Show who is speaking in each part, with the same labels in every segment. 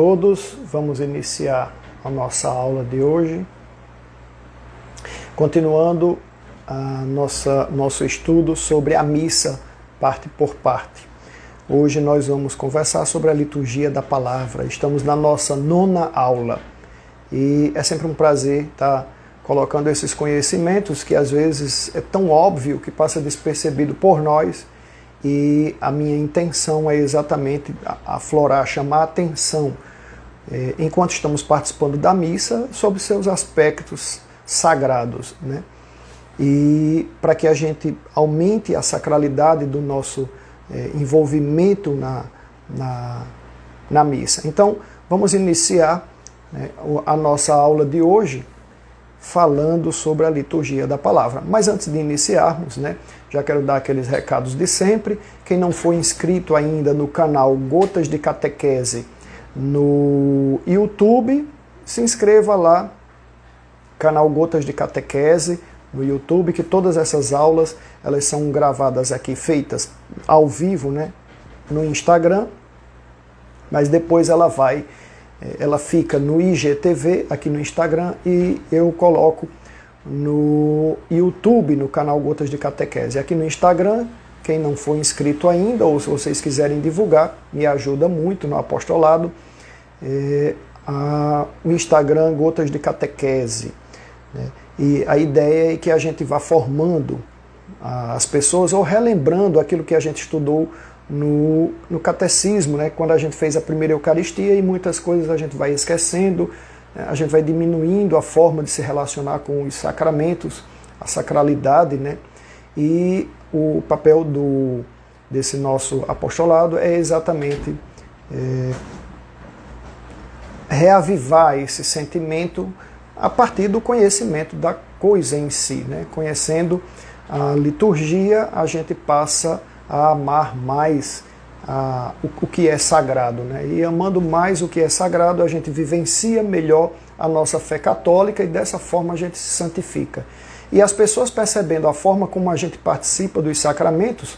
Speaker 1: todos, vamos iniciar a nossa aula de hoje, continuando nosso estudo sobre a missa, parte por parte. Hoje nós vamos conversar sobre a liturgia da palavra, estamos na nossa 9ª aula e é sempre um prazer estar colocando esses conhecimentos que às vezes é tão óbvio que passa despercebido por nós. E a minha intenção é exatamente aflorar, chamar a atenção, enquanto estamos participando da missa, sobre seus aspectos sagrados, né? E para que a gente aumente a sacralidade do nosso envolvimento na missa. Então, vamos iniciar, né, a nossa aula de hoje falando sobre a liturgia da palavra. Mas antes de iniciarmos, né, já quero dar aqueles recados de sempre. Quem não for inscrito ainda no canal Gotas de Catequese no YouTube, se inscreva lá, canal Gotas de Catequese no YouTube, que todas essas aulas elas são gravadas aqui, feitas ao vivo, né, no Instagram, mas depois ela fica no IGTV, aqui no Instagram, e eu coloco no YouTube, no canal Gotas de Catequese. Aqui no Instagram, quem não for inscrito ainda, ou se vocês quiserem divulgar, me ajuda muito no apostolado, o Instagram Gotas de Catequese, né? E a ideia é que a gente vá formando as pessoas, ou relembrando aquilo que a gente estudou no catecismo, né? Quando a gente fez a primeira Eucaristia, e muitas coisas a gente vai esquecendo, a gente vai diminuindo a forma de se relacionar com os sacramentos, a sacralidade, né? E o papel desse nosso apostolado é exatamente reavivar esse sentimento a partir do conhecimento da coisa em si, né? Conhecendo a liturgia, a gente passa a amar mais o que é sagrado, né? E amando mais o que é sagrado, a gente vivencia melhor a nossa fé católica e dessa forma a gente se santifica. E as pessoas, percebendo a forma como a gente participa dos sacramentos,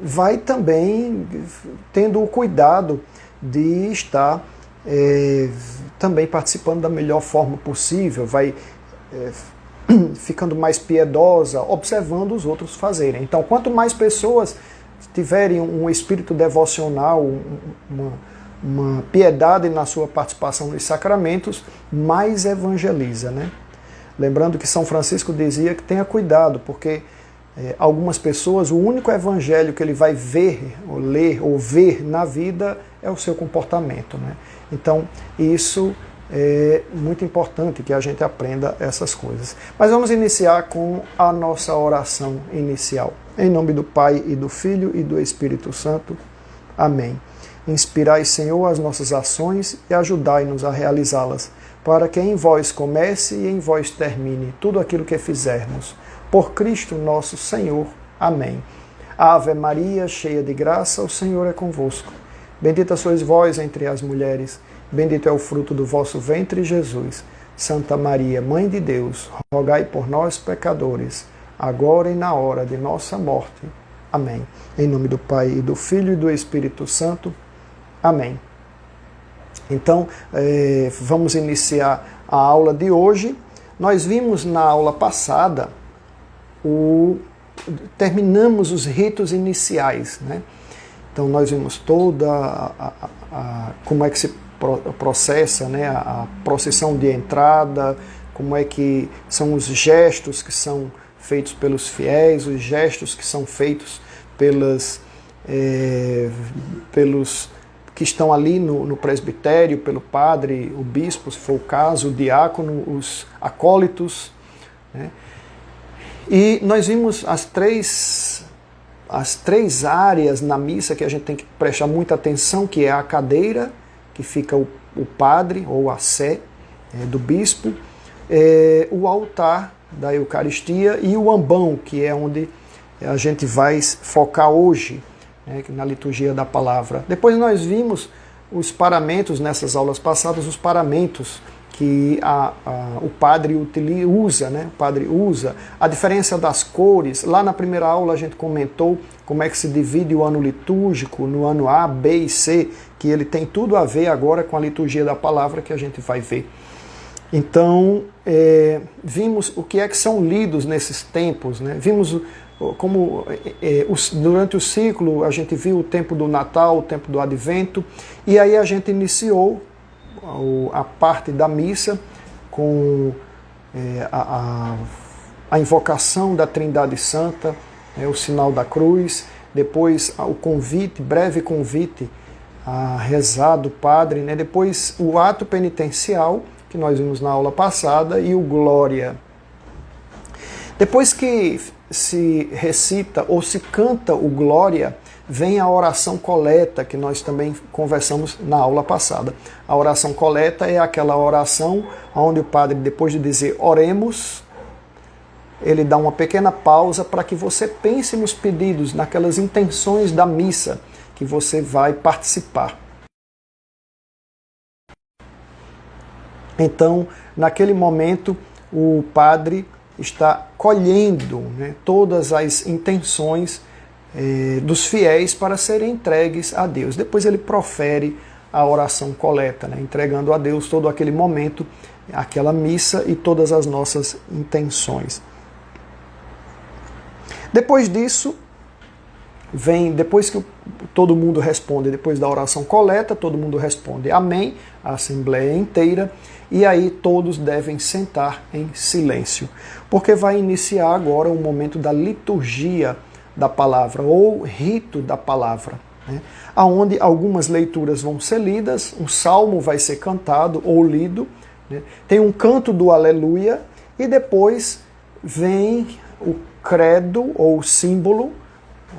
Speaker 1: vai também tendo o cuidado de estar também participando da melhor forma possível, vai ficando mais piedosa, observando os outros fazerem. Então, quanto mais pessoas tiverem um espírito devocional, uma piedade na sua participação nos sacramentos, mais evangeliza, né? Lembrando que São Francisco dizia que tenha cuidado, porque algumas pessoas, o único evangelho que ele vai ver, ou ler, ou ver na vida é o seu comportamento, né? Então, isso é muito importante que a gente aprenda essas coisas. Mas vamos iniciar com a nossa oração inicial. Em nome do Pai, e do Filho, e do Espírito Santo. Amém. Inspirai, Senhor, as nossas ações e ajudai-nos a realizá-las, para que em vós comece e em vós termine tudo aquilo que fizermos. Por Cristo nosso Senhor. Amém. Ave Maria, cheia de graça, o Senhor é convosco. Bendita sois vós entre as mulheres, bendito é o fruto do vosso ventre, Jesus. Santa Maria, Mãe de Deus, rogai por nós, pecadores, agora e na hora de nossa morte. Amém. Em nome do Pai, e do Filho, e do Espírito Santo. Amém. Então, vamos iniciar a aula de hoje. Nós vimos na aula passada, terminamos os ritos iniciais, né? Então nós vimos toda como é que se processa, né, a procissão de entrada, como é que são os gestos que são feitos pelos fiéis, os gestos que são feitos pelos que estão ali no presbitério, pelo padre, o bispo, se for o caso, o diácono, os acólitos, né? E nós vimos as três áreas na missa que a gente tem que prestar muita atenção, que é a cadeira, que fica o padre, ou a sé do bispo, o altar da Eucaristia e o ambão, que é onde a gente vai focar hoje, né, na liturgia da palavra. Depois nós vimos os paramentos, nessas aulas passadas, os paramentos, que o padre usa, né? O padre usa. A diferença das cores, lá na primeira aula a gente comentou como é que se divide o ano litúrgico no ano A, B e C, que ele tem tudo a ver agora com a liturgia da palavra que a gente vai ver. Então, vimos o que é que são lidos nesses tempos, né? Vimos como durante o ciclo a gente viu o tempo do Natal, o tempo do Advento, e aí a gente iniciou a parte da missa com a invocação da Trindade Santa, o sinal da cruz, depois o convite, breve convite a rezar do padre, né? Depois o ato penitencial, que nós vimos na aula passada, e o Glória. Depois que se recita ou se canta o Glória, vem a oração coleta, que nós também conversamos na aula passada. A oração coleta é aquela oração onde o padre, depois de dizer oremos, ele dá uma pequena pausa para que você pense nos pedidos, naquelas intenções da missa que você vai participar. Então, naquele momento, o padre está colhendo, né, todas as intenções dos fiéis para serem entregues a Deus. Depois ele profere a oração coleta, né, entregando a Deus todo aquele momento, aquela missa e todas as nossas intenções. Depois disso, depois que todo mundo responde, depois da oração coleta, todo mundo responde amém, a assembleia inteira, e aí todos devem sentar em silêncio, porque vai iniciar agora o momento da liturgia da palavra, ou rito da palavra, né? Onde algumas leituras vão ser lidas, um salmo vai ser cantado ou lido, né? Tem um canto do Aleluia, e depois vem o credo ou símbolo,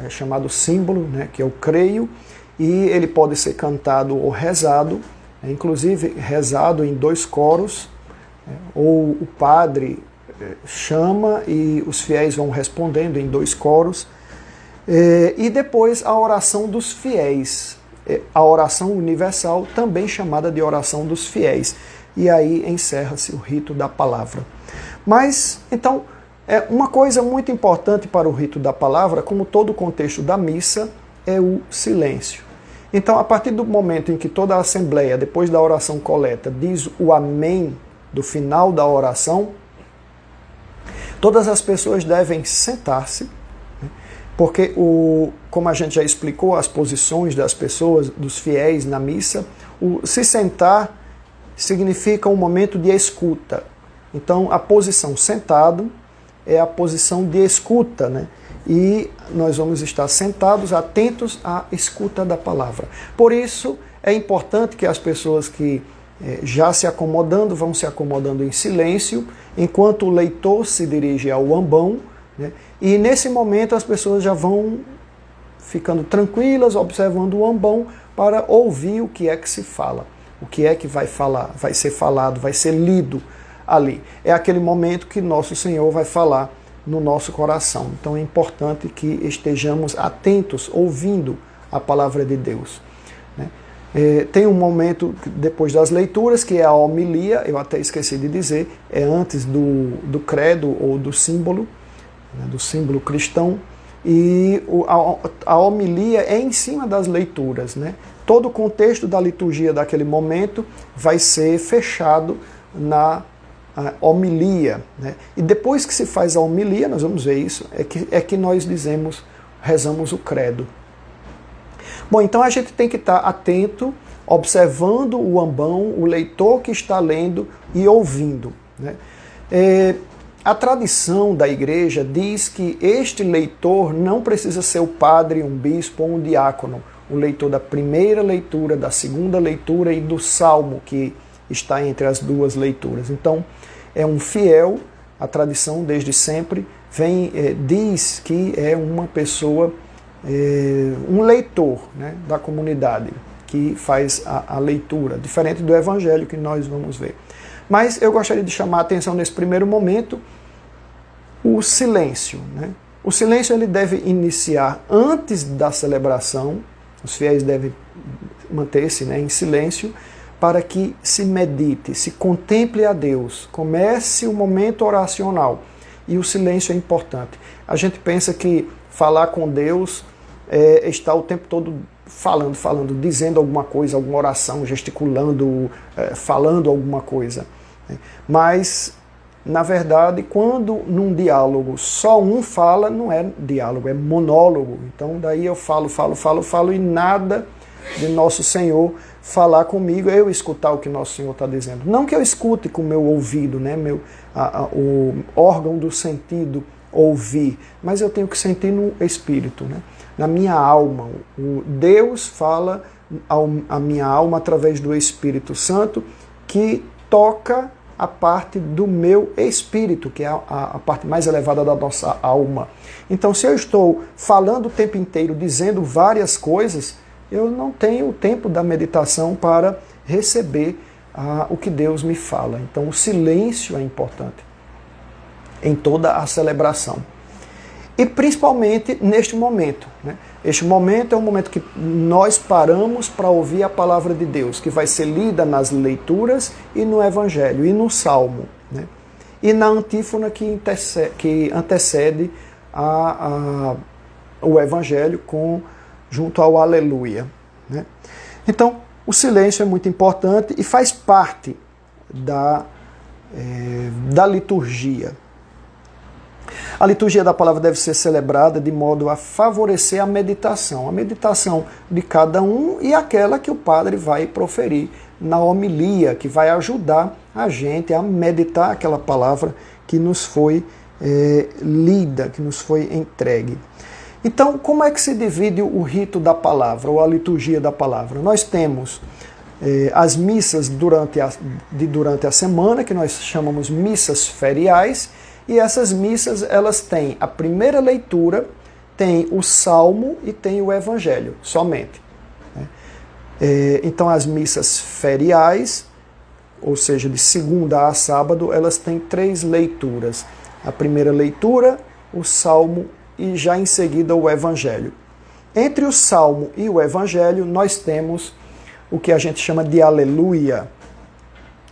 Speaker 1: chamado símbolo, né, que é o creio, e ele pode ser cantado ou rezado, inclusive rezado em 2 coros, ou o padre chama e os fiéis vão respondendo em 2 coros, e depois a oração dos fiéis, a oração universal, também chamada de oração dos fiéis, e aí encerra-se o rito da palavra. Mas, então, uma coisa muito importante para o rito da palavra, como todo o contexto da missa, é o silêncio. Então, a partir do momento em que toda a assembleia, depois da oração coleta, diz o amém do final da oração, todas as pessoas devem sentar-se, porque, como a gente já explicou, as posições das pessoas, dos fiéis na missa, se sentar significa um momento de escuta. Então, a posição sentado é a posição de escuta, né? E nós vamos estar sentados, atentos à escuta da palavra. Por isso, é importante que as pessoas que já se acomodando, vão se acomodando em silêncio, enquanto o leitor se dirige ao ambão, né? E nesse momento as pessoas já vão ficando tranquilas, observando o ambão, para ouvir o que é que se fala, o que é que vai falar, vai ser falado, vai ser lido ali. É aquele momento que Nosso Senhor vai falar no nosso coração. Então é importante que estejamos atentos, ouvindo a palavra de Deus, né? Tem um momento depois das leituras, que é a homilia, eu até esqueci de dizer, é antes do credo ou do símbolo, né, do símbolo cristão, e a homilia é em cima das leituras, né? Todo o contexto da liturgia daquele momento vai ser fechado na homilia, né? E depois que se faz a homilia, nós vamos ver isso, é que nós rezamos o credo. Bom, então a gente tem que estar atento, observando o ambão, o leitor que está lendo e ouvindo, né? A tradição da igreja diz que este leitor não precisa ser o padre, um bispo ou um diácono, o leitor da primeira leitura, da segunda leitura e do salmo que está entre as 2 leituras. Então, é um fiel, a tradição desde sempre diz que é uma pessoa, um leitor, né, da comunidade, que faz a leitura, diferente do evangelho que nós vamos ver. Mas eu gostaria de chamar a atenção nesse primeiro momento o silêncio, né? O silêncio ele deve iniciar antes da celebração, os fiéis devem manter-se, né, em silêncio, para que se medite, se contemple a Deus, comece o momento oracional. E o silêncio é importante. A gente pensa que falar com Deus é estar o tempo todo falando, dizendo alguma coisa, alguma oração, gesticulando, falando alguma coisa. Mas, na verdade, quando num diálogo só um fala, não é diálogo, é monólogo. Então daí eu falo e nada de Nosso Senhor falar comigo, eu escutar o que Nosso Senhor está dizendo. Não que eu escute com o meu ouvido, né, o órgão do sentido ouvir, mas eu tenho que sentir no espírito, né, na minha alma. Deus fala à minha alma através do Espírito Santo, que toca a parte do meu espírito, que é a parte mais elevada da nossa alma. Então, se eu estou falando o tempo inteiro, dizendo várias coisas, eu não tenho o tempo da meditação para receber o que Deus me fala. Então, o silêncio é importante em toda a celebração. E principalmente neste momento, né? Este momento é um momento que nós paramos para ouvir a palavra de Deus, que vai ser lida nas leituras e no Evangelho, e no Salmo, né? E na antífona que antecede o Evangelho junto ao Aleluia, né? Então, o silêncio é muito importante e faz parte da liturgia. A liturgia da palavra deve ser celebrada de modo a favorecer a meditação de cada um e aquela que o padre vai proferir na homilia, que vai ajudar a gente a meditar aquela palavra que nos foi lida, que nos foi entregue. Então, como é que se divide o rito da palavra, ou a liturgia da palavra? Nós temos as missas durante a semana, que nós chamamos missas feriais, e essas missas, elas têm a primeira leitura, tem o Salmo e tem o Evangelho, somente. Então, as missas feriais, ou seja, de segunda a sábado, elas têm 3 leituras. A primeira leitura, o Salmo e já em seguida o Evangelho. Entre o Salmo e o Evangelho, nós temos o que a gente chama de Aleluia.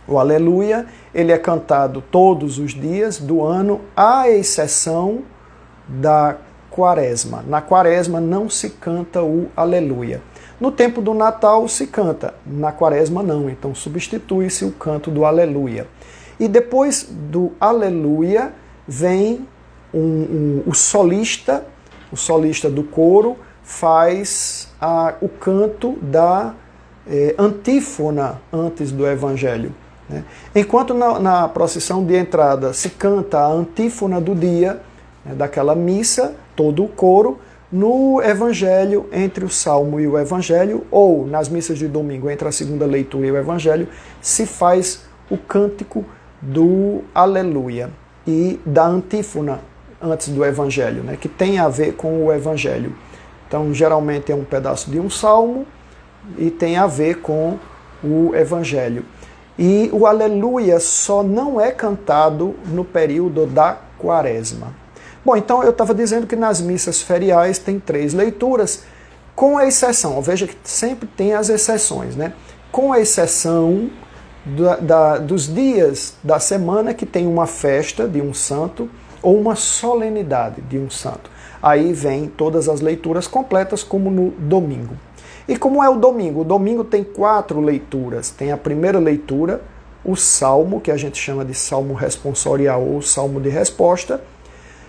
Speaker 1: O Aleluia, ele é cantado todos os dias do ano, à exceção da Quaresma. Na Quaresma não se canta o Aleluia. No tempo do Natal se canta, na Quaresma não, então substitui-se o canto do Aleluia. E depois do Aleluia vem o solista do coro faz o canto da antífona antes do Evangelho. Enquanto na procissão de entrada se canta a antífona do dia, daquela missa, todo o coro, no Evangelho, entre o Salmo e o Evangelho, ou nas missas de domingo, entre a segunda leitura e o Evangelho, se faz o cântico do Aleluia e da antífona antes do Evangelho, que tem a ver com o Evangelho. Então, geralmente é um pedaço de um salmo e tem a ver com o Evangelho. E o Aleluia só não é cantado no período da Quaresma. Bom, então eu estava dizendo que nas missas feriais tem 3 leituras, com a exceção, veja que sempre tem as exceções, né? Com a exceção dos dias da semana que tem uma festa de um santo ou uma solenidade de um santo. Aí vem todas as leituras completas, como no domingo. E como é o domingo? O domingo tem 4 leituras. Tem a primeira leitura, o Salmo, que a gente chama de Salmo responsorial ou Salmo de resposta,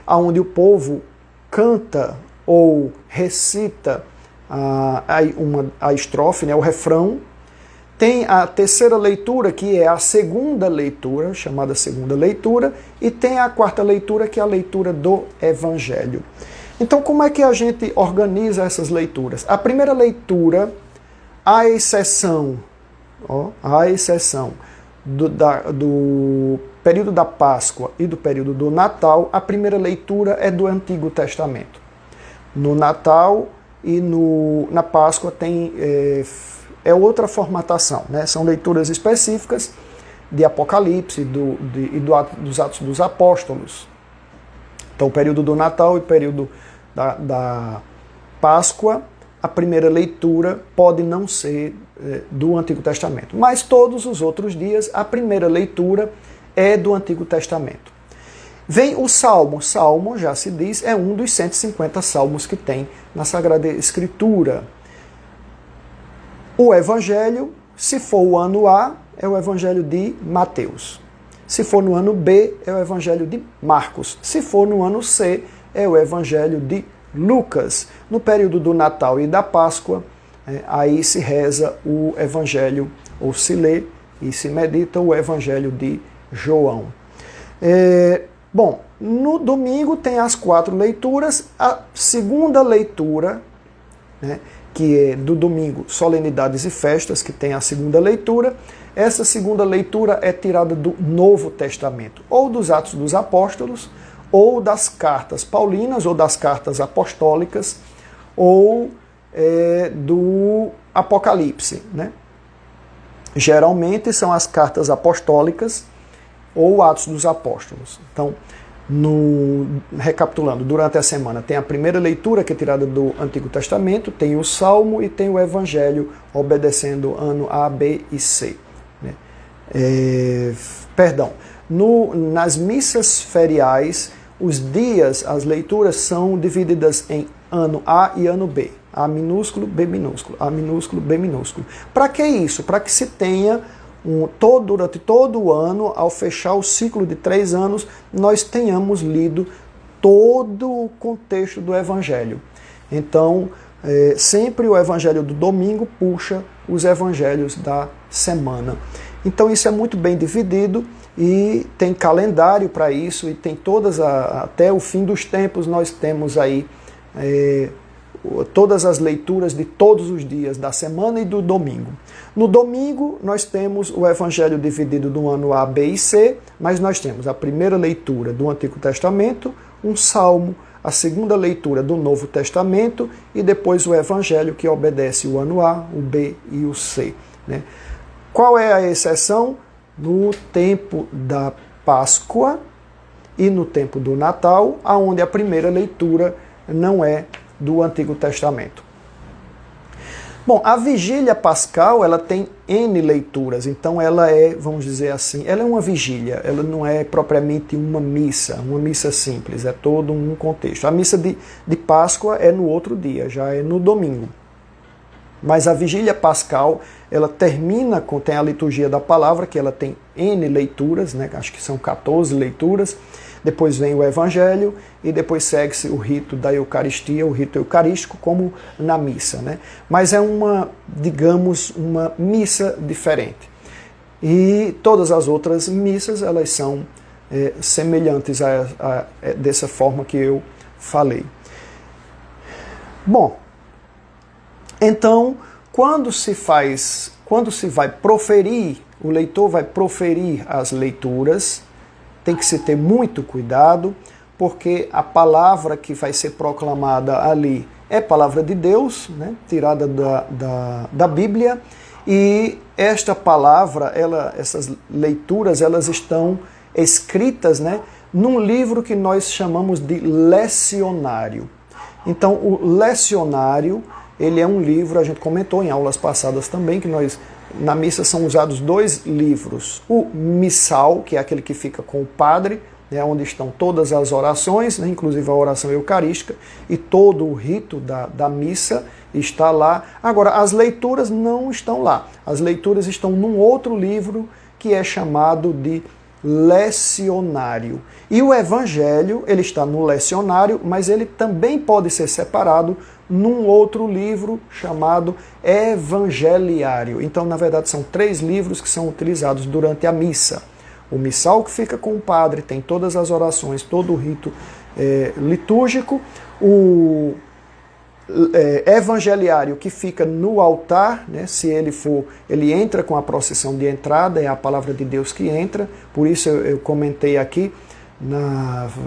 Speaker 1: onde o povo canta ou recita a estrofe, o refrão. Tem a terceira leitura, que é a segunda leitura, chamada segunda leitura, e tem a quarta leitura, que é a leitura do Evangelho. Então, como é que a gente organiza essas leituras? A primeira leitura, à exceção do período da Páscoa e do período do Natal, a primeira leitura é do Antigo Testamento. No Natal e na Páscoa tem outra formatação, né? São leituras específicas de Apocalipse e dos Atos dos Apóstolos. Então, o período do Natal e o período da Páscoa a primeira leitura pode não ser do Antigo Testamento. Mas todos os outros dias, a primeira leitura é do Antigo Testamento. Vem o Salmo. Salmo, já se diz, é um dos 150 salmos que tem na Sagrada Escritura. O Evangelho, se for o ano A, é o Evangelho de Mateus. Se for no ano B, é o Evangelho de Marcos. Se for no ano C, é o Evangelho de Lucas. No período do Natal e da Páscoa, aí se reza o Evangelho, ou se lê e se medita o Evangelho de João. Bom, no domingo tem as 4 leituras. A segunda leitura, né, que é do domingo, solenidades e festas, que tem a segunda leitura. Essa segunda leitura é tirada do Novo Testamento, ou dos Atos dos Apóstolos, ou das cartas paulinas, ou das cartas apostólicas, ou do Apocalipse, né? Geralmente são as cartas apostólicas ou Atos dos Apóstolos. Então, recapitulando, durante a semana tem a primeira leitura, que é tirada do Antigo Testamento, tem o Salmo e tem o Evangelho, obedecendo ano A, B e C. Né? Nas missas feriais, os dias, as leituras são divididas em ano A e ano B. A minúsculo, B minúsculo, A minúsculo, B minúsculo. Para que isso? Para que se tenha durante todo o ano, ao fechar o ciclo de 3 anos, nós tenhamos lido todo o contexto do Evangelho. Então, sempre o Evangelho do domingo puxa os Evangelhos da semana. Então isso é muito bem dividido e tem calendário para isso, e tem até o fim dos tempos nós temos aí todas as leituras de todos os dias da semana e do domingo. No domingo nós temos o Evangelho dividido do ano A, B e C, mas nós temos a primeira leitura do Antigo Testamento, um Salmo, a segunda leitura do Novo Testamento e depois o Evangelho, que obedece o ano A, o B e o C. Né? Qual é a exceção? No tempo da Páscoa e no tempo do Natal, onde a primeira leitura não é do Antigo Testamento. Bom, a vigília pascal, ela tem N leituras, então ela é, vamos dizer assim, ela é uma vigília, ela não é propriamente uma missa simples, é todo um contexto. A missa de Páscoa é no outro dia, já é no domingo. Mas a vigília pascal, ela tem a liturgia da palavra, que ela tem N leituras, né? Acho que são 14 leituras. Depois vem o Evangelho e depois segue-se o rito da Eucaristia, o rito eucarístico, como na missa. Né? Mas é uma missa diferente. E todas as outras missas, elas são semelhantes dessa forma que eu falei. Bom, então, quando se vai proferir, o leitor vai proferir as leituras, tem que se ter muito cuidado, porque a palavra que vai ser proclamada ali é palavra de Deus, né, tirada da Bíblia, e esta palavra, essas leituras, elas estão escritas, né, num livro que nós chamamos de lecionário. Então, o lecionário, ele é um livro, a gente comentou em aulas passadas também, que na missa são usados 2 livros. O missal, que é aquele que fica com o padre, né, onde estão todas as orações, né, inclusive a oração eucarística, e todo o rito da missa está lá. Agora, as leituras não estão lá. As leituras estão num outro livro que é chamado de lecionário. E o Evangelho, ele está no lecionário, mas ele também pode ser separado num outro livro chamado Evangeliário. Então, na verdade, são 3 livros que são utilizados durante a missa. O missal, que fica com o padre, tem todas as orações, todo o rito litúrgico. O Evangeliário, que fica no altar, né? Se ele entra com a procissão de entrada, é a palavra de Deus que entra. Por isso eu comentei aqui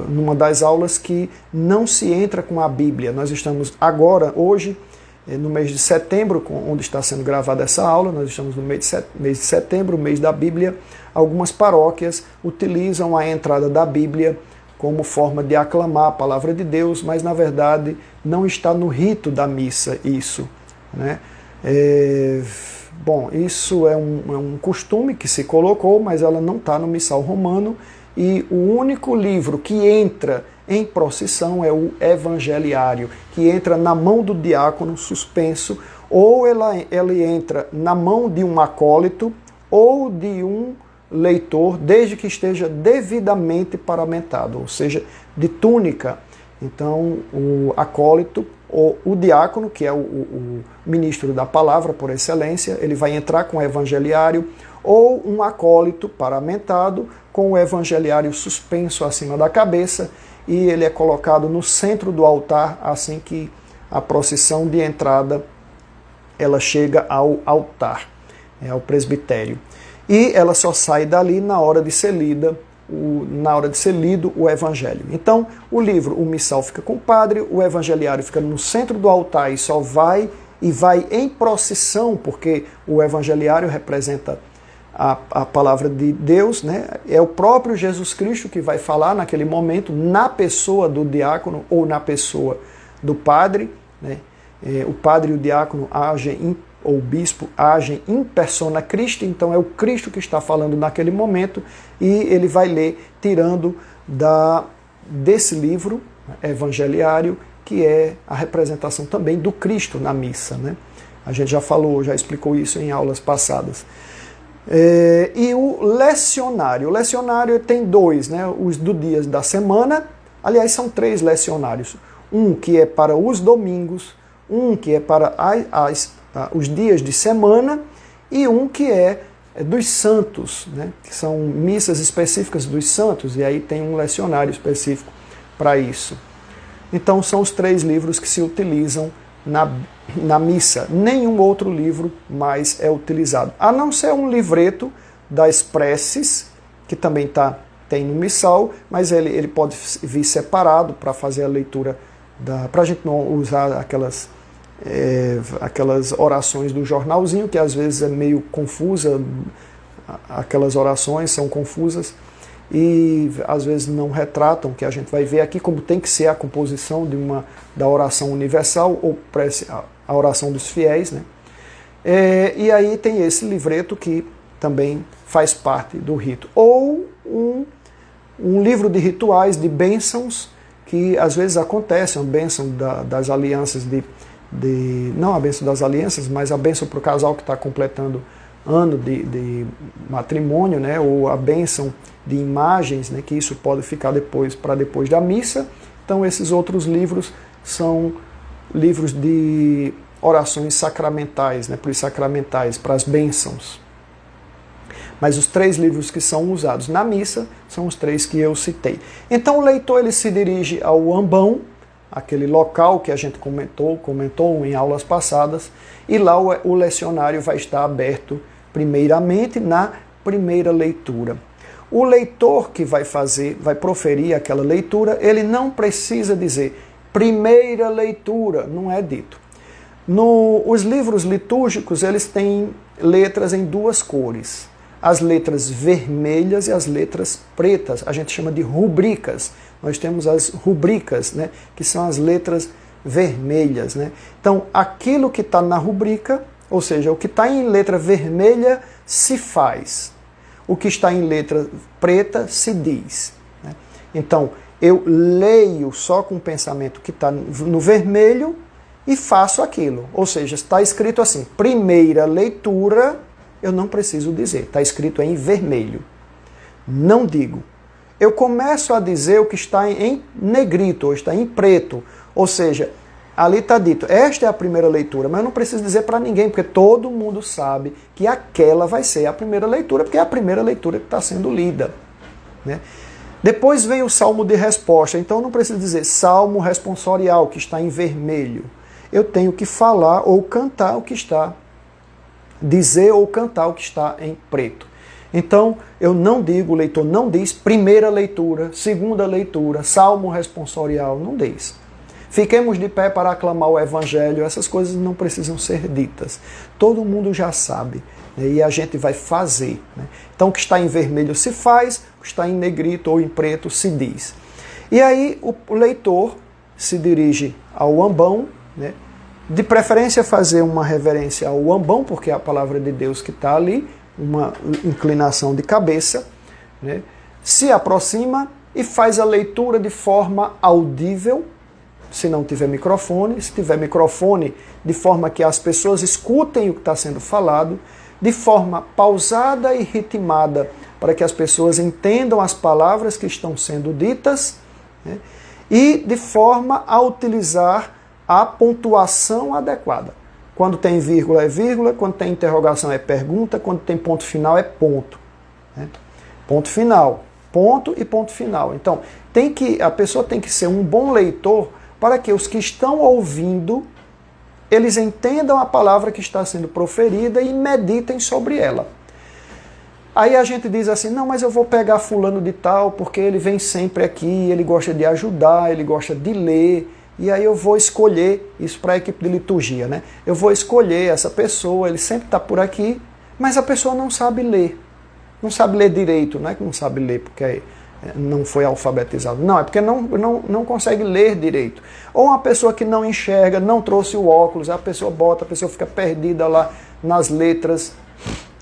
Speaker 1: numa das aulas que não se entra com a Bíblia. Nós estamos agora, hoje, no mês de setembro, onde está sendo gravada essa aula, nós estamos no mês de setembro, mês da Bíblia. Algumas paróquias utilizam a entrada da Bíblia como forma de aclamar a palavra de Deus, mas na verdade não está no rito da missa isso, né? Bom, isso é um costume que se colocou, mas ela não está no missal romano, e o único livro que entra em procissão é o evangeliário, que entra na mão do diácono suspenso, ou ele entra na mão de um acólito ou de um leitor, desde que esteja devidamente paramentado, ou seja, de túnica. Então, o acólito, ou o diácono, que é o ministro da palavra por excelência, ele vai entrar com o evangeliário, ou um acólito paramentado com o evangeliário suspenso acima da cabeça, e ele é colocado no centro do altar assim que a procissão de entrada ela chega ao altar, ao presbitério. E ela só sai dali na hora de ser lido o evangelho. Então, o livro, o missal fica com o padre, o evangeliário fica no centro do altar e só vai em procissão, porque o evangeliário representa a palavra de Deus, né? É o próprio Jesus Cristo que vai falar naquele momento, na pessoa do diácono ou na pessoa do padre, né? O padre e o diácono agem, ou o bispo agem in persona Christi, então é o Cristo que está falando naquele momento, e ele vai ler tirando desse livro evangeliário, que é a representação também do Cristo na missa, né? A gente já falou, já explicou isso em aulas passadas. E o lecionário. O lecionário tem dois, né? Os do dia da semana. Aliás, são 3 lecionários. Um que é para os domingos, um que é para os dias de semana, e um que é dos santos, né? Que são missas específicas dos santos, e aí tem um lecionário específico para isso. Então são os 3 livros que se utilizam na missa. Nenhum outro livro mais é utilizado, a não ser um livreto das preces, que também tem no missal, mas ele pode vir separado para fazer a leitura, para a gente não usar aquelas orações do jornalzinho, que às vezes é meio confusa, aquelas orações são confusas, e às vezes não retratam, que a gente vai ver aqui como tem que ser a composição da oração universal, ou a oração dos fiéis, né? E aí tem esse livreto que também faz parte do rito. Ou um livro de rituais, de bênçãos, que às vezes acontece, a bênção das alianças, não a bênção das alianças, mas a bênção para o casal que está completando ano de matrimônio, né? Ou a bênção de imagens, né? Que isso pode ficar para depois da missa. Então esses outros livros são livros de orações sacramentais, né? Para os sacramentais, para as bênçãos. Mas os 3 livros que são usados na missa são os 3 que eu citei. Então o leitor ele se dirige ao ambão, aquele local que a gente comentou em aulas passadas, e lá o lecionário vai estar aberto primeiramente na primeira leitura. O leitor que vai proferir aquela leitura, ele não precisa dizer primeira leitura, não é dito. Os livros litúrgicos, eles têm letras em 2 cores. As letras vermelhas e as letras pretas. A gente chama de rubricas. Nós temos as rubricas, né, que são as letras vermelhas, né? Então, aquilo que está na rubrica, ou seja, o que está em letra vermelha se faz. O que está em letra preta se diz, né? Então, eu leio só com o pensamento que está no vermelho e faço aquilo. Ou seja, está escrito assim, primeira leitura, eu não preciso dizer, está escrito em vermelho. Não digo. Eu começo a dizer o que está em negrito, ou está em preto. Ou seja, ali está dito, esta é a primeira leitura, mas eu não preciso dizer para ninguém, porque todo mundo sabe que aquela vai ser a primeira leitura, porque é a primeira leitura que está sendo lida, né? Depois vem o salmo de resposta, então eu não preciso dizer salmo responsorial, que está em vermelho. Eu tenho que falar ou cantar o que está, dizer ou cantar o que está em preto. Então, eu não digo, o leitor não diz primeira leitura, segunda leitura, salmo responsorial, não diz. Fiquemos de pé para aclamar o evangelho, essas coisas não precisam ser ditas. Todo mundo já sabe, né? E a gente vai fazer, né? Então, o que está em vermelho se faz, o que está em negrito ou em preto se diz. E aí, o leitor, se dirige ao ambão, né? De preferência fazer uma reverência ao ambão, porque é a palavra de Deus que está ali, uma inclinação de cabeça, né? Se aproxima e faz a leitura de forma audível, se não tiver microfone, se tiver microfone, de forma que as pessoas escutem o que está sendo falado, de forma pausada e ritmada, para que as pessoas entendam as palavras que estão sendo ditas, né? E de forma a utilizar a pontuação adequada. Quando tem vírgula é vírgula, quando tem interrogação é pergunta, quando tem ponto final é ponto, né? Ponto final, ponto e ponto final. Então, a pessoa tem que ser um bom leitor para que os que estão ouvindo, eles entendam a palavra que está sendo proferida e meditem sobre ela. Aí a gente diz assim, não, mas eu vou pegar fulano de tal, porque ele vem sempre aqui, ele gosta de ajudar, ele gosta de ler, e aí eu vou escolher, isso para a equipe de liturgia, né? Eu vou escolher essa pessoa, ele sempre está por aqui, mas a pessoa não sabe ler. Não sabe ler direito, não é que não sabe ler porque não foi alfabetizado. Não, é porque não consegue ler direito. Ou uma pessoa que não enxerga, não trouxe o óculos, a pessoa bota, a pessoa fica perdida lá nas letras.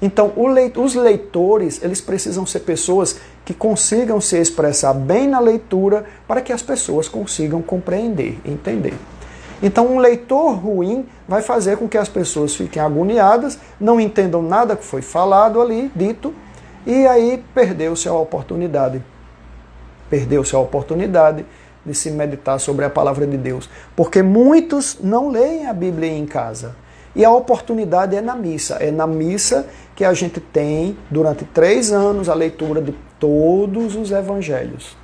Speaker 1: Então, os leitores, eles precisam ser pessoas que consigam se expressar bem na leitura para que as pessoas consigam compreender, entender. Então, um leitor ruim vai fazer com que as pessoas fiquem agoniadas, não entendam nada que foi falado ali, dito, e aí perdeu-se a oportunidade. Perdeu-se a oportunidade de se meditar sobre a palavra de Deus. Porque muitos não leem a Bíblia em casa. E a oportunidade é na missa. É na missa que a gente tem, durante 3 anos, a leitura de todos os evangelhos.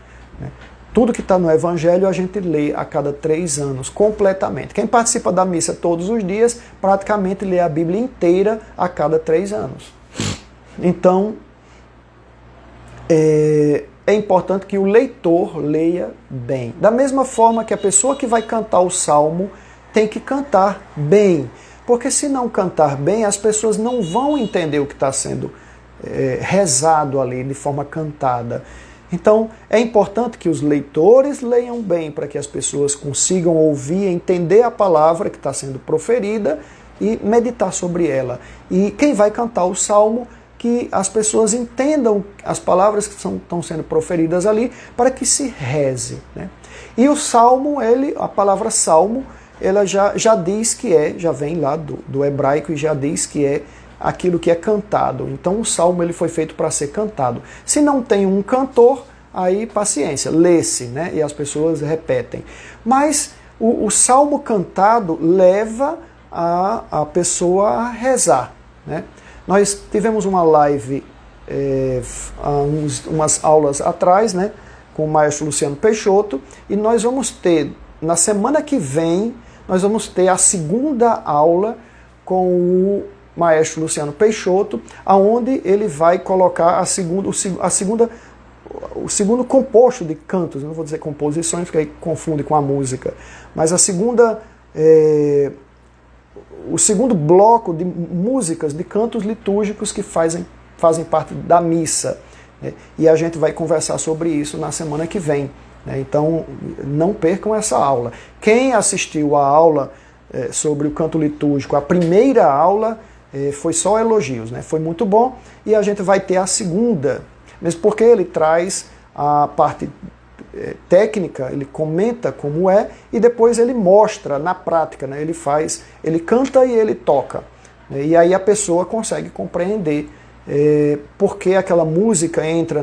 Speaker 1: Tudo que está no evangelho a gente lê a cada 3 anos, completamente. Quem participa da missa todos os dias, praticamente lê a Bíblia inteira a cada 3 anos. Então, é importante que o leitor leia bem. Da mesma forma que a pessoa que vai cantar o salmo tem que cantar bem. Porque se não cantar bem, as pessoas não vão entender o que está sendo rezado ali de forma cantada. Então, é importante que os leitores leiam bem para que as pessoas consigam ouvir, entender a palavra que está sendo proferida e meditar sobre ela. E quem vai cantar o salmo, que as pessoas entendam as palavras que estão sendo proferidas ali para que se reze, né? E o salmo, a palavra salmo, ela já diz que já vem lá do hebraico e já diz que é aquilo que é cantado. Então o salmo ele foi feito para ser cantado. Se não tem um cantor, aí paciência, lê-se, né? E as pessoas repetem. Mas o salmo cantado leva a pessoa a rezar, né? Nós tivemos uma live há umas aulas atrás, né, com o maestro Luciano Peixoto, e nós vamos ter, na semana que vem, nós vamos ter a segunda aula com o maestro Luciano Peixoto, aonde ele vai colocar o segundo composto de cantos, não vou dizer composições, porque aí confunde com a música, mas o segundo bloco de músicas, de cantos litúrgicos que fazem parte da missa, né? E a gente vai conversar sobre isso na semana que vem, né? Então, não percam essa aula. Quem assistiu a aula sobre o canto litúrgico, a primeira aula, foi só elogios, né? Foi muito bom, e a gente vai ter a segunda, mesmo porque ele traz a parte técnica, ele comenta como é, e depois ele mostra na prática, né? Ele canta e ele toca, né? E aí a pessoa consegue compreender porque aquela música entra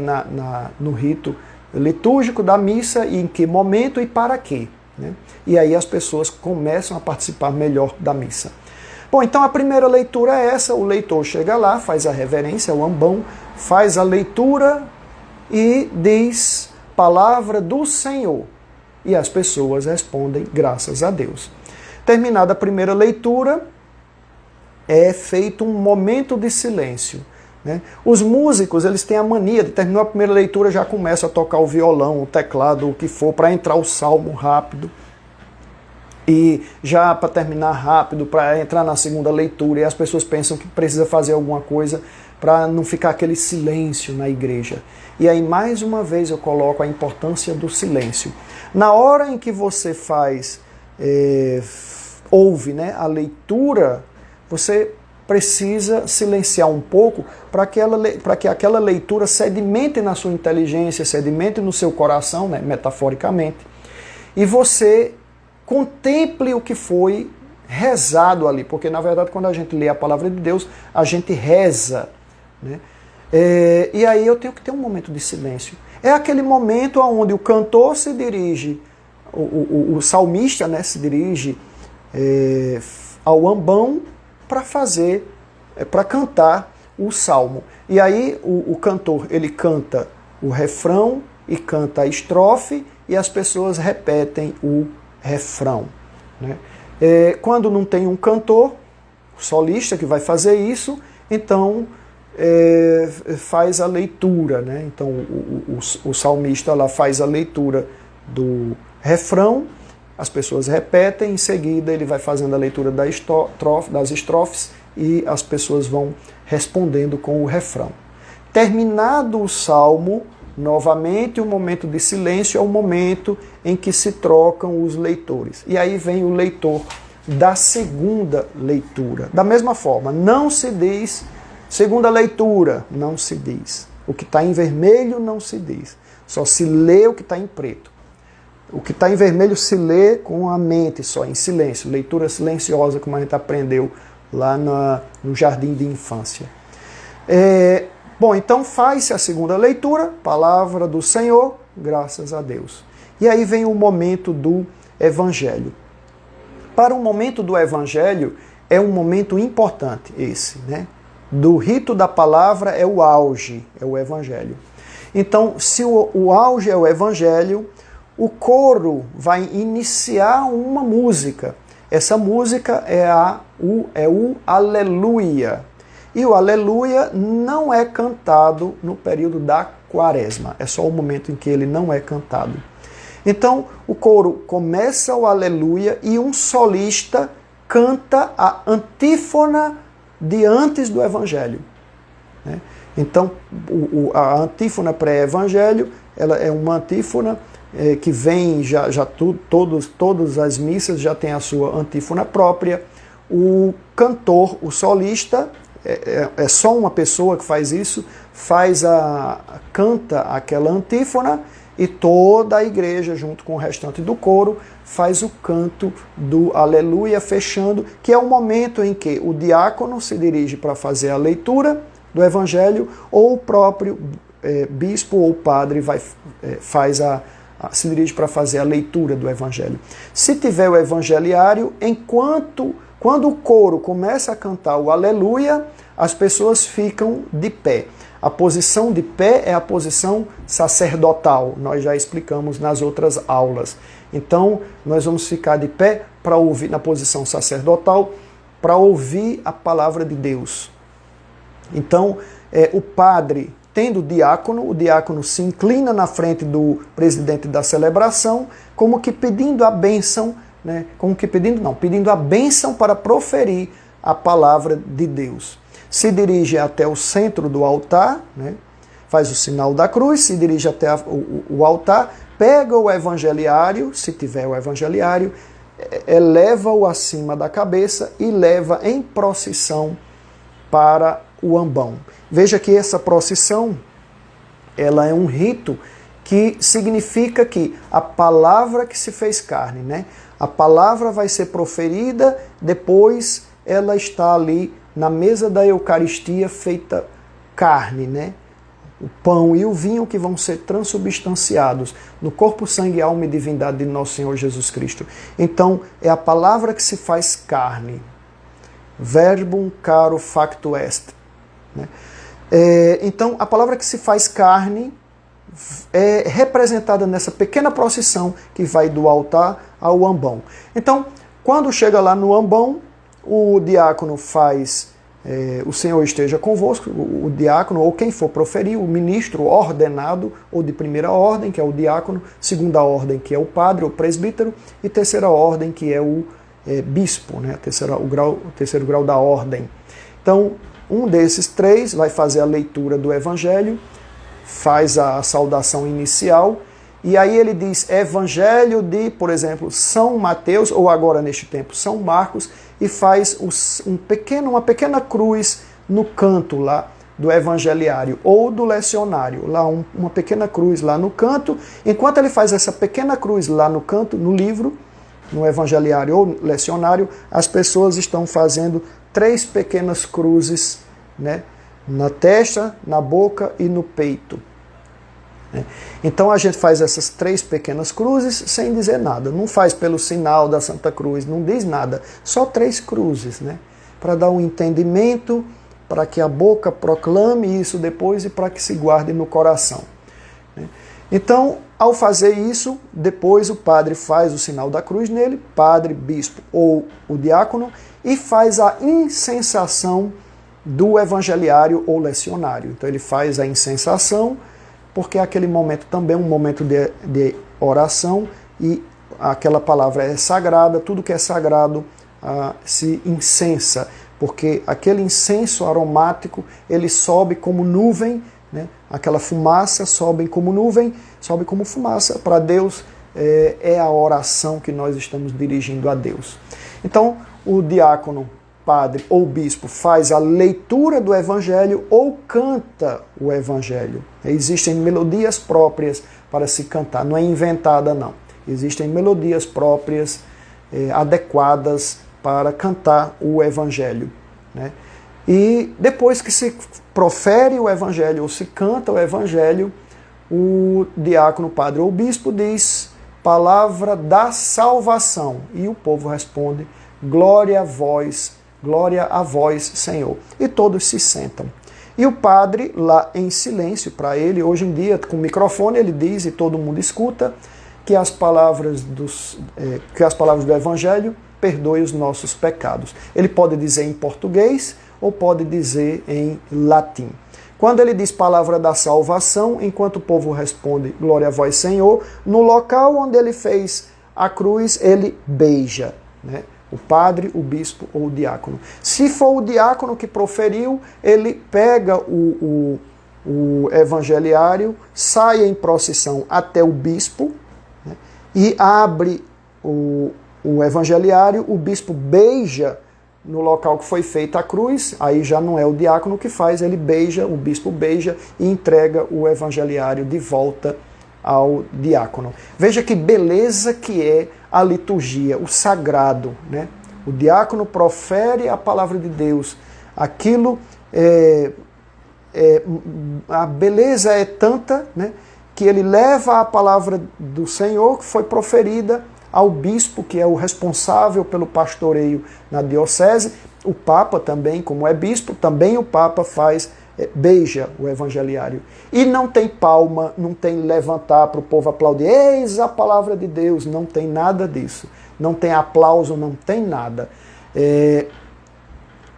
Speaker 1: no rito litúrgico da missa, e em que momento e para quê, né? E aí as pessoas começam a participar melhor da missa. Bom, então a primeira leitura é essa, o leitor chega lá, faz a reverência, o ambão, faz a leitura e diz: palavra do Senhor. E as pessoas respondem: graças a Deus. Terminada a primeira leitura, é feito um momento de silêncio, né? Os músicos, eles têm a mania de terminar a primeira leitura, já começa a tocar o violão, o teclado, o que for, para entrar o salmo rápido. E já para terminar rápido, para entrar na segunda leitura, e as pessoas pensam que precisa fazer alguma coisa para não ficar aquele silêncio na igreja. E aí, mais uma vez, eu coloco a importância do silêncio. Na hora em que você ouve, né, a leitura, você precisa silenciar um pouco para que aquela leitura sedimente na sua inteligência, sedimente no seu coração, né, metaforicamente, e você contemple o que foi rezado ali, porque na verdade quando a gente lê a palavra de Deus, a gente reza, né? E aí eu tenho que ter um momento de silêncio. É aquele momento onde o cantor se dirige, o salmista, né, se dirige ao ambão para cantar o salmo. E aí o cantor, ele canta o refrão e canta a estrofe e as pessoas repetem o refrão, né? Quando não tem um cantor, solista que vai fazer isso, então faz a leitura, né? Então o salmista lá faz a leitura do refrão, as pessoas repetem, em seguida ele vai fazendo a leitura das estrofes e as pessoas vão respondendo com o refrão. Terminado o salmo, novamente o momento de silêncio é o momento em que se trocam os leitores. E aí vem o leitor da segunda leitura. Da mesma forma, não se diz segunda leitura, não se diz. O que está em vermelho não se diz. Só se lê o que está em preto. O que está em vermelho se lê com a mente só, em silêncio. Leitura silenciosa, como a gente aprendeu lá no jardim de infância. Bom, então faz-se a segunda leitura, palavra do Senhor, graças a Deus. E aí vem o momento do Evangelho. Para o momento do Evangelho, é um momento importante esse, né? Do rito da palavra é o auge, é o Evangelho. Então, se o auge é o Evangelho, o coro vai iniciar uma música. Essa música é o Aleluia. E o Aleluia não é cantado no período da Quaresma. É só o momento em que ele não é cantado. Então, o coro começa o Aleluia e um solista canta a antífona de antes do Evangelho, né? Então, a antífona pré-Evangelho, ela é uma antífona que vem, todas as missas já tem a sua antífona própria. O cantor, o solista, é só uma pessoa que faz isso, canta aquela antífona e toda a igreja, junto com o restante do coro, faz o canto do Aleluia, fechando, que é o momento em que o diácono se dirige para fazer a leitura do Evangelho, ou o próprio bispo ou padre se dirige para fazer a leitura do Evangelho. Se tiver o evangeliário, quando o coro começa a cantar o Aleluia, as pessoas ficam de pé. A posição de pé é a posição sacerdotal, nós já explicamos nas outras aulas. Então, nós vamos ficar de pé para ouvir, na posição sacerdotal, para ouvir a palavra de Deus. Então, o padre, tendo o diácono se inclina na frente do presidente da celebração, como que pedindo a bênção, né? Pedindo a bênção para proferir a palavra de Deus. Se dirige até o centro do altar, né? Faz o sinal da cruz, se dirige até o altar, pega o evangeliário, se tiver o evangeliário, eleva-o acima da cabeça e leva em procissão para o ambão. Veja que essa procissão, ela é um rito que significa que a palavra que se fez carne, né? A palavra vai ser proferida, depois ela está ali na mesa da Eucaristia feita carne, né? O pão e o vinho que vão ser transubstanciados no corpo, sangue, alma e divindade de nosso Senhor Jesus Cristo. Então, é a palavra que se faz carne. Verbum caro facto est. Né? Então, a palavra que se faz carne é representada nessa pequena procissão que vai do altar ao ambão. Então, quando chega lá no ambão, o diácono faz, o Senhor esteja convosco, o diácono ou quem for proferir, o ministro ordenado ou de primeira ordem, que é o diácono, segunda ordem, que é o padre ou presbítero, e terceira ordem, que é o bispo, né? O terceiro grau da ordem. Então, Um desses três vai fazer a leitura do Evangelho, faz a saudação inicial, e aí ele diz Evangelho de, por exemplo, São Mateus, ou agora neste tempo São Marcos, e faz uma pequena cruz no canto lá do evangeliário ou do lecionário, lá uma pequena cruz lá no canto. Enquanto ele faz essa pequena cruz lá no canto, no livro, no evangeliário ou lecionário, as pessoas estão fazendo 3 pequenas cruzes, né, na testa, na boca e no peito. Então a gente faz essas 3 pequenas cruzes sem dizer nada. Não faz pelo sinal da Santa Cruz, não diz nada. Só 3 cruzes, né? Para dar um entendimento, para que a boca proclame isso depois e para que se guarde no coração. Então, ao fazer isso, depois o padre faz o sinal da cruz nele, padre, bispo ou o diácono, e faz a incensação do evangeliário ou lecionário. Então ele faz a incensação, porque aquele momento também é um momento de oração e aquela palavra é sagrada, tudo que é sagrado se incensa, porque aquele incenso aromático ele sobe como nuvem, né? Aquela fumaça sobe como nuvem, sobe como fumaça. Para Deus é a oração que nós estamos dirigindo a Deus. Então o diácono, padre ou bispo faz a leitura do Evangelho ou canta o Evangelho. Existem melodias próprias para se cantar, não é inventada não. Existem melodias próprias, adequadas para cantar o Evangelho, né? E depois que se profere o Evangelho ou se canta o Evangelho, o diácono, padre ou bispo diz palavra da salvação e o povo responde glória a vós, Senhor. E todos se sentam. E o padre, lá em silêncio para ele, hoje em dia, com o microfone, ele diz, e todo mundo escuta, que as palavras do Evangelho perdoem os nossos pecados. Ele pode dizer em português ou pode dizer em latim. Quando ele diz palavra da salvação, enquanto o povo responde glória a vós, Senhor, no local onde ele fez a cruz, ele beija, né? O padre, o bispo ou o diácono. Se for o diácono que proferiu, ele pega o evangeliário, sai em procissão até o bispo, né, e abre o evangeliário, o bispo beija no local que foi feita a cruz, aí já não é o diácono que faz, ele beija, o bispo beija e entrega o evangeliário de volta ao diácono. Veja que beleza que é a liturgia, o sagrado, né? O diácono profere a palavra de Deus. Aquilo, a beleza é tanta, né, que ele leva a palavra do Senhor que foi proferida ao bispo, que é o responsável pelo pastoreio na diocese. O Papa também, como é bispo, também o Papa beija o evangeliário. E não tem palma, não tem levantar para o povo aplaudir. Eis a palavra de Deus. Não tem nada disso. Não tem aplauso, não tem nada.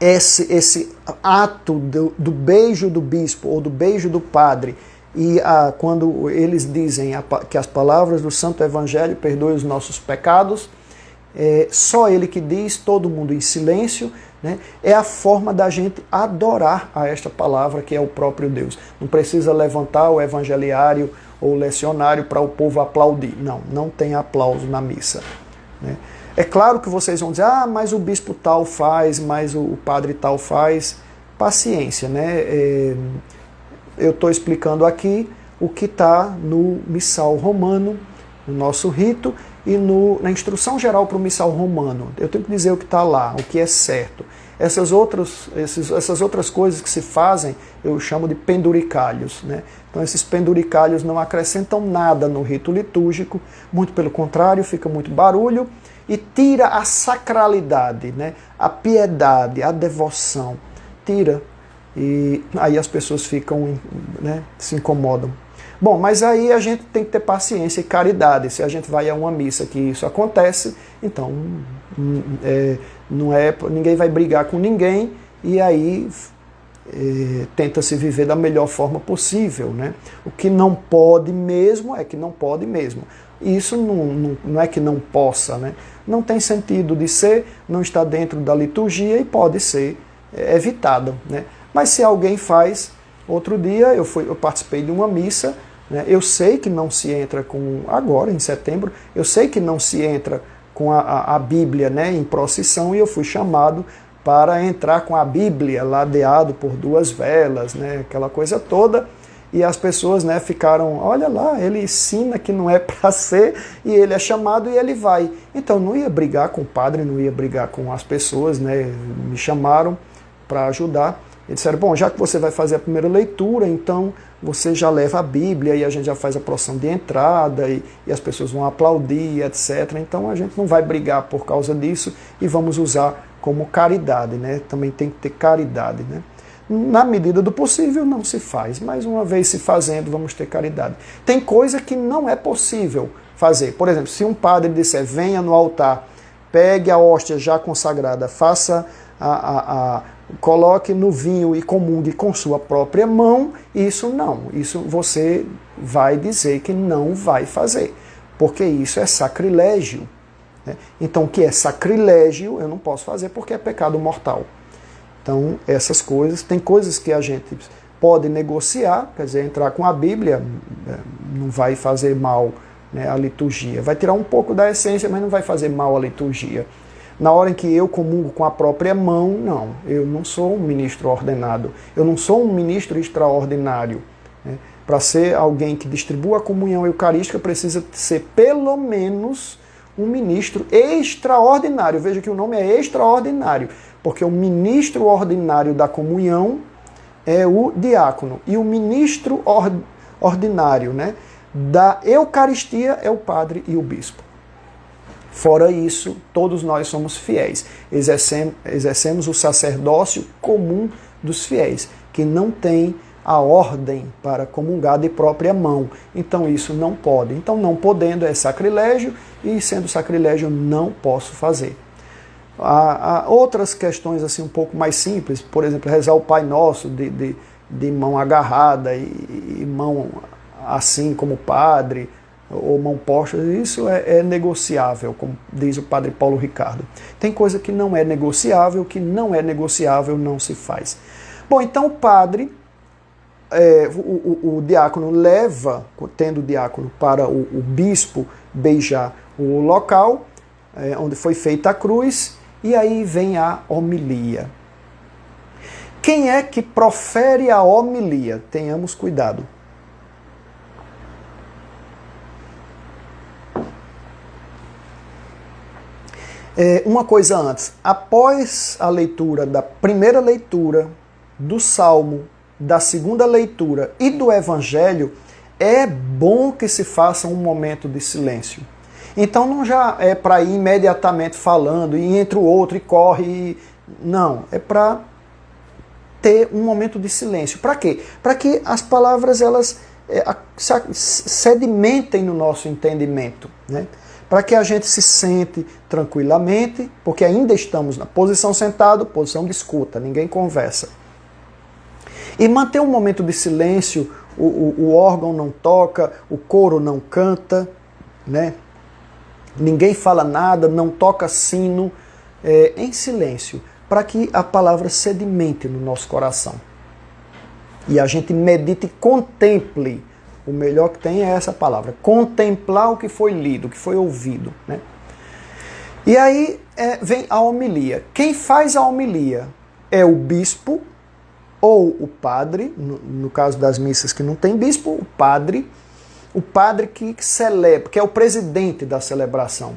Speaker 1: Esse ato do beijo do bispo ou do beijo do padre, e quando eles dizem que as palavras do Santo Evangelho perdoem os nossos pecados, só ele que diz, todo mundo em silêncio, né? É a forma da gente adorar a esta palavra que é o próprio Deus. Não precisa levantar o evangeliário ou o lecionário para o povo aplaudir. Não tem aplauso na missa, né? É claro que vocês vão dizer, mas o bispo tal faz, mas o padre tal faz. Paciência, né? Eu estou explicando aqui o que está no missal romano, no nosso rito, e na instrução geral para o missal romano. Eu tenho que dizer o que está lá, o que é certo. Essas outras coisas que se fazem, eu chamo de penduricalhos, né? Então esses penduricalhos não acrescentam nada no rito litúrgico, muito pelo contrário, fica muito barulho e tira a sacralidade, né? A piedade, a devoção, tira. E aí as pessoas ficam, né, se incomodam. Bom, mas aí a gente tem que ter paciência e caridade. Se a gente vai a uma missa que isso acontece, então ninguém vai brigar com ninguém e aí tenta se viver da melhor forma possível, né? O que não pode mesmo é que não pode mesmo. Isso não é que não possa, né? Não tem sentido de ser, não está dentro da liturgia e pode ser evitado, né? Mas se alguém faz, outro dia eu participei de uma missa, né? Eu sei que não se entra agora em setembro, eu sei que não se entra com a Bíblia, né, em procissão, e eu fui chamado para entrar com a Bíblia ladeado por 2 velas, né, aquela coisa toda. E as pessoas, né, ficaram, olha lá, ele ensina que não é para ser, e ele é chamado e ele vai. Então não ia brigar com o padre, não ia brigar com as pessoas, né, me chamaram para ajudar. Eles disseram, bom, já que você vai fazer a primeira leitura, então você já leva a Bíblia e a gente já faz a procissão de entrada e as pessoas vão aplaudir, etc. Então a gente não vai brigar por causa disso e vamos usar como caridade, né? Também tem que ter caridade, né? Na medida do possível não se faz, mas uma vez se fazendo vamos ter caridade. Tem coisa que não é possível fazer. Por exemplo, se um padre disser, venha no altar, pegue a hóstia já consagrada, faça coloque no vinho e comungue com sua própria mão, isso não. Isso você vai dizer que não vai fazer, porque isso é sacrilégio. Né? Então, o que é sacrilégio eu não posso fazer porque é pecado mortal. Então, essas coisas, tem coisas que a gente pode negociar, quer dizer, entrar com a Bíblia não vai fazer mal, né, a liturgia. Vai tirar um pouco da essência, mas não vai fazer mal a liturgia. Na hora em que eu comungo com a própria mão, não. Eu não sou um ministro ordenado. Eu não sou um ministro extraordinário. Né? Para ser alguém que distribua a comunhão eucarística, precisa ser pelo menos um ministro extraordinário. Veja que o nome é extraordinário, porque o ministro ordinário da comunhão é o diácono. E o ministro ordinário, né, da Eucaristia é o padre e o bispo. Fora isso, todos nós somos fiéis. Exercemos o sacerdócio comum dos fiéis, que não tem a ordem para comungar de própria mão. Então isso não pode. Então não podendo é sacrilégio, e sendo sacrilégio não posso fazer. Há outras questões assim um pouco mais simples, por exemplo, rezar o Pai Nosso de mão agarrada e mão assim como padre, ou mão posta, isso é negociável, como diz o padre Paulo Ricardo. Tem coisa que não é negociável, que não é negociável, não se faz. Bom, então o padre, o diácono leva, tendo o diácono, para o bispo beijar o local onde foi feita a cruz, e aí vem a homilia. Quem é que profere a homilia? Tenhamos cuidado. Uma coisa antes, após a leitura da primeira leitura, do Salmo, da segunda leitura e do Evangelho, é bom que se faça um momento de silêncio. Então não já é para ir imediatamente falando, e entre o outro e corre, não, é para ter um momento de silêncio. Para quê? Para que as palavras elas sedimentem no nosso entendimento, né? Para que a gente se sente tranquilamente, porque ainda estamos na posição sentado, posição de escuta, ninguém conversa. E manter um momento de silêncio, o órgão não toca, o coro não canta, né? Ninguém fala nada, não toca sino, em silêncio, para que a palavra sedimente no nosso coração. E a gente medite e contemple. O melhor que tem é essa palavra, contemplar o que foi lido, o que foi ouvido. Né? E aí vem a homilia. Quem faz a homilia é o bispo ou o padre, no caso das missas que não tem bispo, o padre que celebra, que é o presidente da celebração.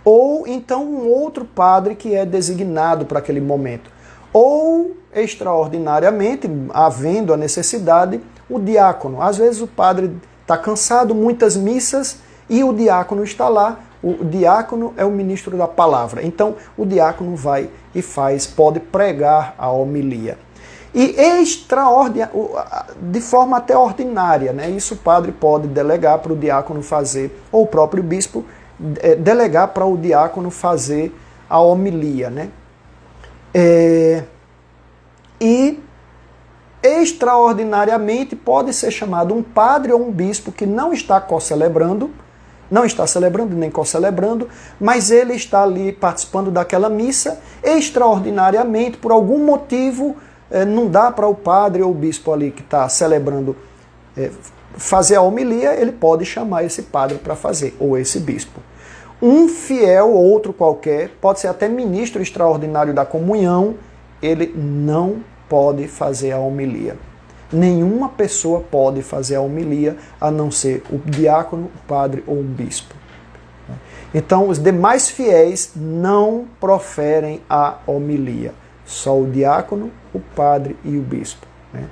Speaker 1: Ou então um outro padre que é designado para aquele momento. Ou, extraordinariamente, havendo a necessidade, o diácono. Às vezes o padre está cansado, muitas missas, e o diácono está lá. O diácono é o ministro da palavra. Então o diácono vai e pode pregar a homilia. E de forma até ordinária, né? Isso o padre pode delegar para o diácono fazer, ou o próprio bispo delegar para o diácono fazer a homilia, né? E extraordinariamente pode ser chamado um padre ou um bispo que não está co-celebrando, não está celebrando nem co-celebrando, mas ele está ali participando daquela missa, extraordinariamente, por algum motivo, não dá para o padre ou o bispo ali que está celebrando fazer a homilia, ele pode chamar esse padre para fazer, ou esse bispo. Um fiel, outro qualquer, pode ser até ministro extraordinário da comunhão, ele não pode fazer a homilia. Nenhuma pessoa pode fazer a homilia, a não ser o diácono, o padre ou um bispo. Então, os demais fiéis não proferem a homilia. Só o diácono, o padre e o bispo. Né?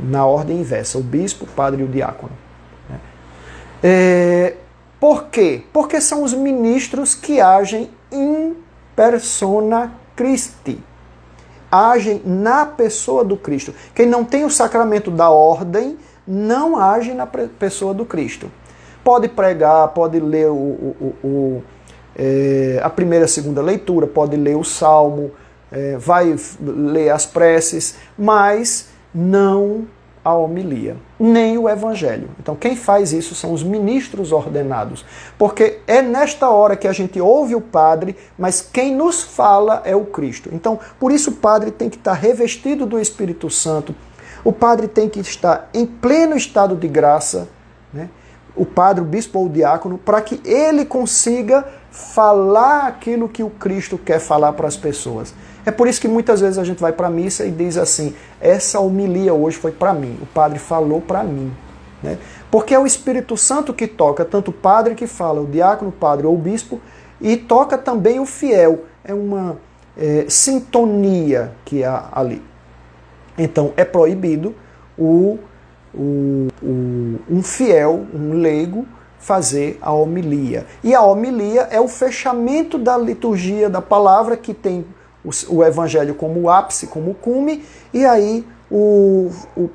Speaker 1: Na ordem inversa, o bispo, o padre e o diácono. Né? Por quê? Porque são os ministros que agem in persona Christi. Agem na pessoa do Cristo. Quem não tem o sacramento da ordem, não age na pessoa do Cristo. Pode pregar, pode ler a primeira e segunda leitura, pode ler o salmo, vai ler as preces, mas não a homilia, nem o evangelho. Então quem faz isso são os ministros ordenados, porque é nesta hora que a gente ouve o padre, mas quem nos fala é o Cristo. Então por isso o padre tem que estar revestido do Espírito Santo, o padre tem que estar em pleno estado de graça, né? O padre, o bispo ou o diácono, para que ele consiga falar aquilo que o Cristo quer falar para as pessoas. É por isso que muitas vezes a gente vai para a missa e diz assim, essa homilia hoje foi para mim, o padre falou para mim. Né? Porque é o Espírito Santo que toca, tanto o padre que fala, o diácono, o padre ou o bispo, e toca também o fiel. É uma sintonia que há ali. Então é proibido um fiel, um leigo, fazer a homilia. E a homilia é o fechamento da liturgia da palavra, que tem o evangelho como ápice, como cume, e aí o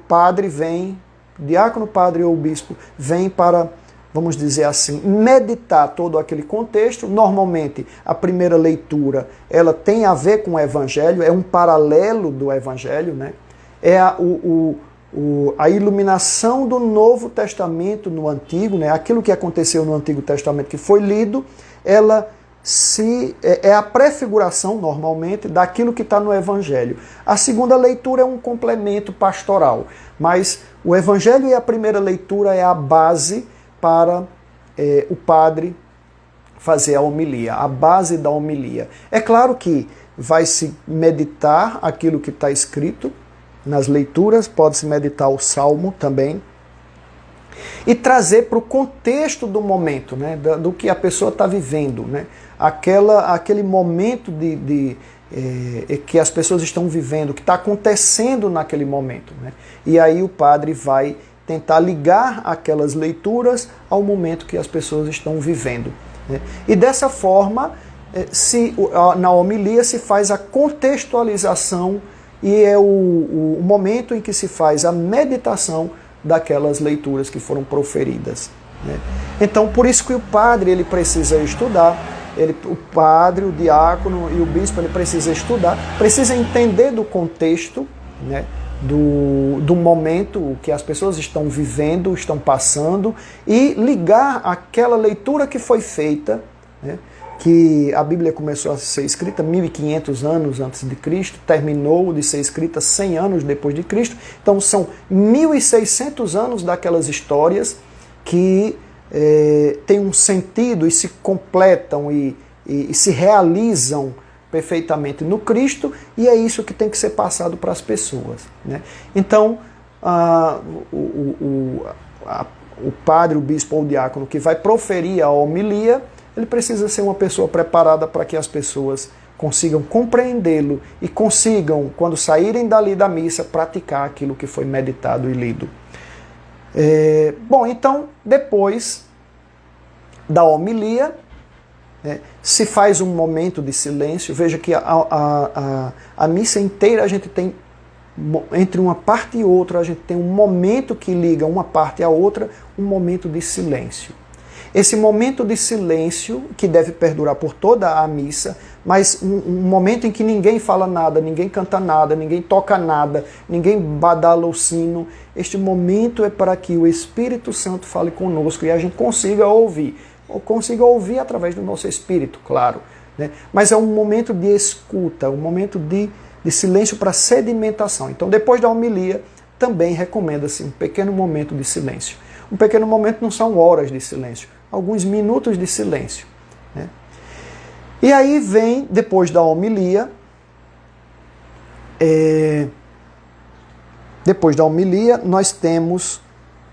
Speaker 1: padre vem, diácono, padre ou bispo, vem para, vamos dizer assim, meditar todo aquele contexto. Normalmente a primeira leitura ela tem a ver com o evangelho, é um paralelo do evangelho, né? É a iluminação do Novo Testamento no Antigo, né? Aquilo que aconteceu no Antigo Testamento que foi lido, ela é a prefiguração, normalmente, daquilo que está no Evangelho. A segunda leitura é um complemento pastoral, mas o Evangelho e a primeira leitura é a base para o padre fazer a homilia, a base da homilia. É claro que vai se meditar aquilo que está escrito nas leituras, pode-se meditar o Salmo também, e trazer para o contexto do momento, né, do que a pessoa está vivendo, né, aquele momento que as pessoas estão vivendo, que está acontecendo naquele momento. Né, e aí o padre vai tentar ligar aquelas leituras ao momento que as pessoas estão vivendo. Né, e dessa forma, na homilia se faz a contextualização e é o momento em que se faz a meditação daquelas leituras que foram proferidas. Né? Então, por isso que o padre ele precisa estudar, o padre, o diácono e o bispo ele precisa estudar, precisa entender do contexto, né? do momento que as pessoas estão vivendo, estão passando, e ligar aquela leitura que foi feita, né? Que a Bíblia começou a ser escrita 1500 anos antes de Cristo, terminou de ser escrita 100 anos depois de Cristo. Então são 1600 anos daquelas histórias que têm um sentido e se completam e se realizam perfeitamente no Cristo, e é isso que tem que ser passado para as pessoas. Né? Então o padre, o bispo ou o diácono que vai proferir a homilia, ele precisa ser uma pessoa preparada para que as pessoas consigam compreendê-lo e consigam, quando saírem dali da missa, praticar aquilo que foi meditado e lido. Bom, então, depois da homilia, se faz um momento de silêncio. Veja que a missa inteira a gente tem, entre uma parte e outra, a gente tem um momento que liga uma parte à outra, um momento de silêncio. Esse momento de silêncio, que deve perdurar por toda a missa, mas um momento em que ninguém fala nada, ninguém canta nada, ninguém toca nada, ninguém badala o sino. Este momento é para que o Espírito Santo fale conosco e a gente consiga ouvir. Ou consiga ouvir através do nosso espírito, claro. Né? Mas é um momento de escuta, um momento de de silêncio para sedimentação. Então, depois da homilia, também recomenda-se um pequeno momento de silêncio. Um pequeno momento não são horas de silêncio, alguns minutos de silêncio, né? E aí vem, depois da homilia, nós temos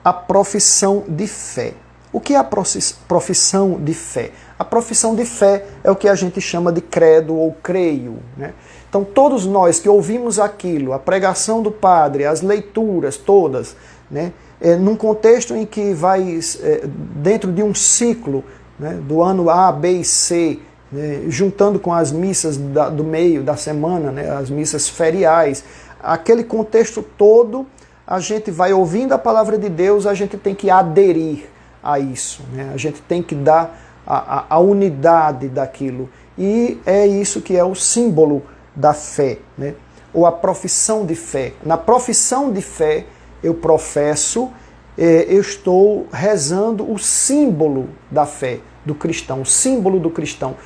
Speaker 1: a profissão de fé. O que é a profissão de fé? A profissão de fé é o que a gente chama de credo ou creio, né? Então todos nós que ouvimos aquilo, a pregação do padre, as leituras todas, né, num contexto em que vai dentro de um ciclo, né, do ano A, B e C, né, juntando com as missas do meio da semana, né, as missas feriais, aquele contexto todo, a gente vai ouvindo a palavra de Deus, a gente tem que aderir a isso, né? A gente tem que dar a unidade daquilo. E é isso que é o símbolo da fé, né? Ou a profissão de fé. Na profissão de fé, eu professo, eu estou rezando o símbolo da fé do cristão, o símbolo do cristão,